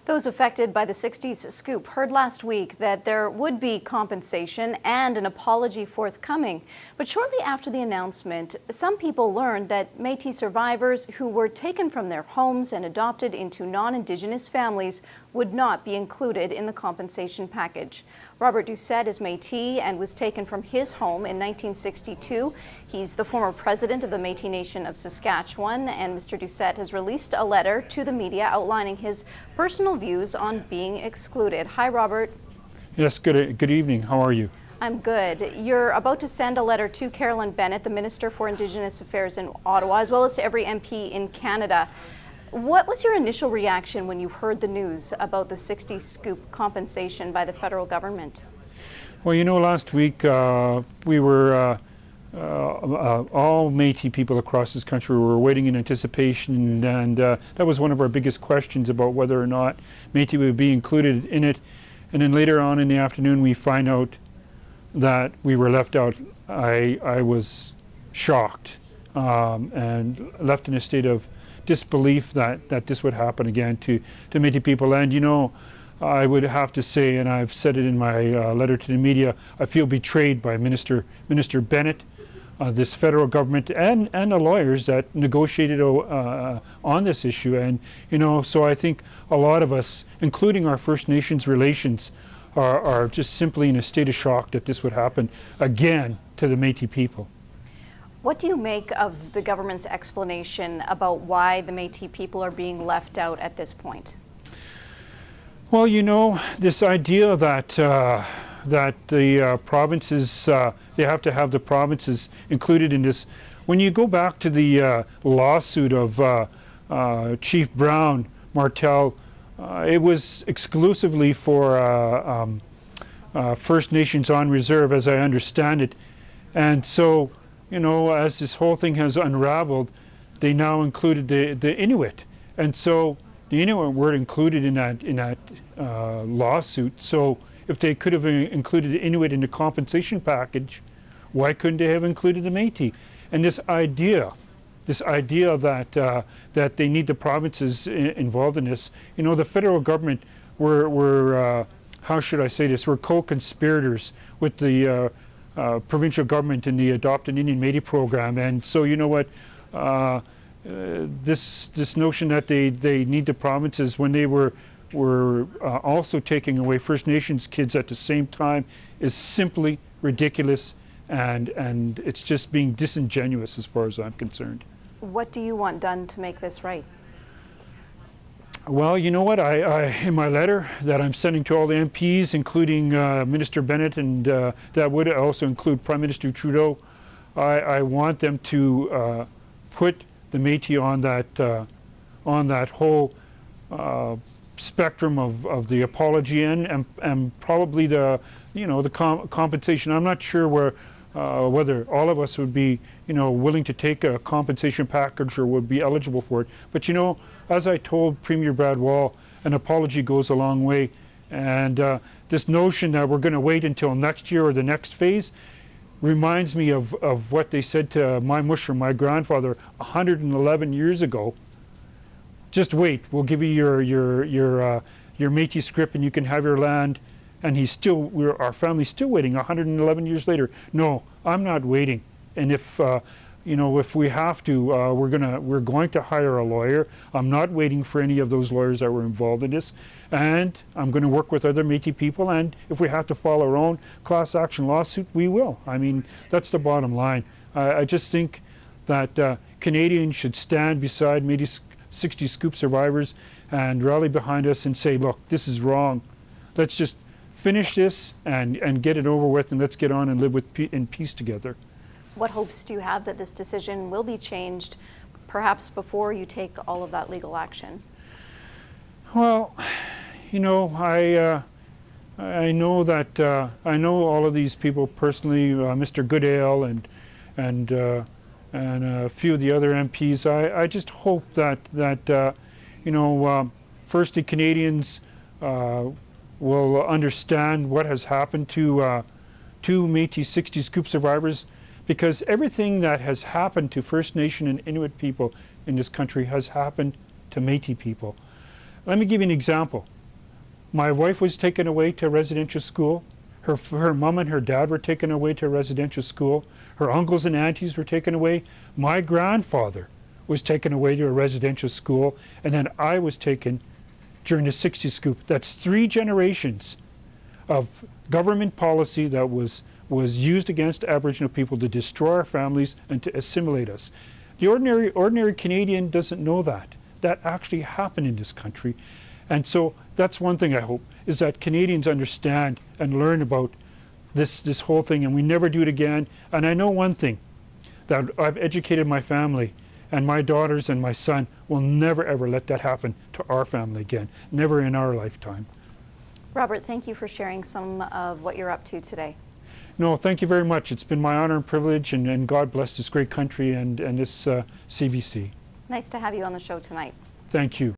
Those affected by the 60s Scoop heard last week that there would be compensation and an apology forthcoming. But shortly after the announcement, some people learned that Métis survivors who were taken from their homes and adopted into non-Indigenous families would not be included in the compensation package. Roubert Doucette is Métis and was taken from his home in 1962. He's the former president of the Métis Nation of Saskatchewan, and Mr. Doucette has released a letter to the media outlining his personal views on being excluded. Hi, Roubert. Yes, good evening. How are you? I'm good. You're about to send a letter to Carolyn Bennett, the Minister for Indigenous Affairs in Ottawa, as well as to every MP in Canada. What was your initial reaction when you heard the news about the 60 Scoop compensation by the federal government? Well, you know, last week we were all Métis people across this country were waiting in anticipation, and that was one of our biggest questions about whether or not Métis would be included in it. And then later on in the afternoon, we find out that we were left out. I was shocked and left in a state of disbelief that this would happen again to Métis people. And you know, I would have to say, and I've said it in my letter to the media, I feel betrayed by Minister Bennett, this federal government, and the lawyers that negotiated on this issue. And you know, so I think a lot of us, including our First Nations relations, are just simply in a state of shock that this would happen again to the Métis people. What do you make of the government's explanation about why the Métis people are being left out at this point? Well, you know, this idea that the provinces, they have to have the provinces included in this. When you go back to the lawsuit of Chief Brown Martel, it was exclusively for First Nations on reserve, as I understand it. And so, you know, as this whole thing has unraveled, they now included the Inuit. And so the Inuit were included in that lawsuit. So if they could have included the Inuit in the compensation package, why couldn't they have included the Métis? And this idea that they need the provinces involved in this, you know, the federal government were how should I say this? We're co-conspirators with the provincial government in the Adopt an Indian Métis program. And so, you know what? This notion that they need the provinces when they were also taking away First Nations kids at the same time is simply ridiculous, and it's just being disingenuous as far as I'm concerned. What do you want done to make this right? Well, you know what? I in my letter that I'm sending to all the MPs, including Minister Bennett, and that would also include Prime Minister Trudeau, I want them to put the Métis on that whole spectrum of the apology and probably the compensation. I'm not sure whether all of us would be willing to take a compensation package or would be eligible for it. But you know, as I told Premier Brad Wall, an apology goes a long way. And this notion that we're going to wait until next year or the next phase reminds me of what they said to my musher, my grandfather, 111 years ago. Just wait, we'll give you your Métis script and you can have your land. And our family's still waiting 111 years later. No, I'm not waiting. And if if we have to, we're going to hire a lawyer. I'm not waiting for any of those lawyers that were involved in this. And I'm going to work with other Métis people. And if we have to file our own class action lawsuit, we will. I mean, that's the bottom line. I just think that Canadians should stand beside Métis 60 Scoop survivors and rally behind us and say, look, this is wrong. Let's just finish this and get it over with, and let's get on and live in peace together. What hopes do you have that this decision will be changed, perhaps before you take all of that legal action? Well, you know, I know that I know all of these people personally, Mr. Goodale and a few of the other MPs. I just hope that firstly, Canadians will understand what has happened to Métis 60 Scoop survivors, because everything that has happened to First Nation and Inuit people in this country has happened to Métis people. Let me give you an example. My wife was taken away to residential school. Her mom and her dad were taken away to residential school. Her uncles and aunties were taken away. My grandfather was taken away to a residential school, and then I was taken during the 60s Scoop. That's 3 generations of government policy that was used against Aboriginal people to destroy our families and to assimilate us. The ordinary Canadian doesn't know that. That actually happened in this country. And so that's one thing I hope, is that Canadians understand and learn about this whole thing, and we never do it again. And I know one thing, that I've educated my family, and my daughters and my son will never ever let that happen to our family again, never in our lifetime. Roubert, thank you for sharing some of what you're up to today. No, thank you very much. It's been my honor and privilege, and God bless this great country and this CBC. Nice to have you on the show tonight. Thank you.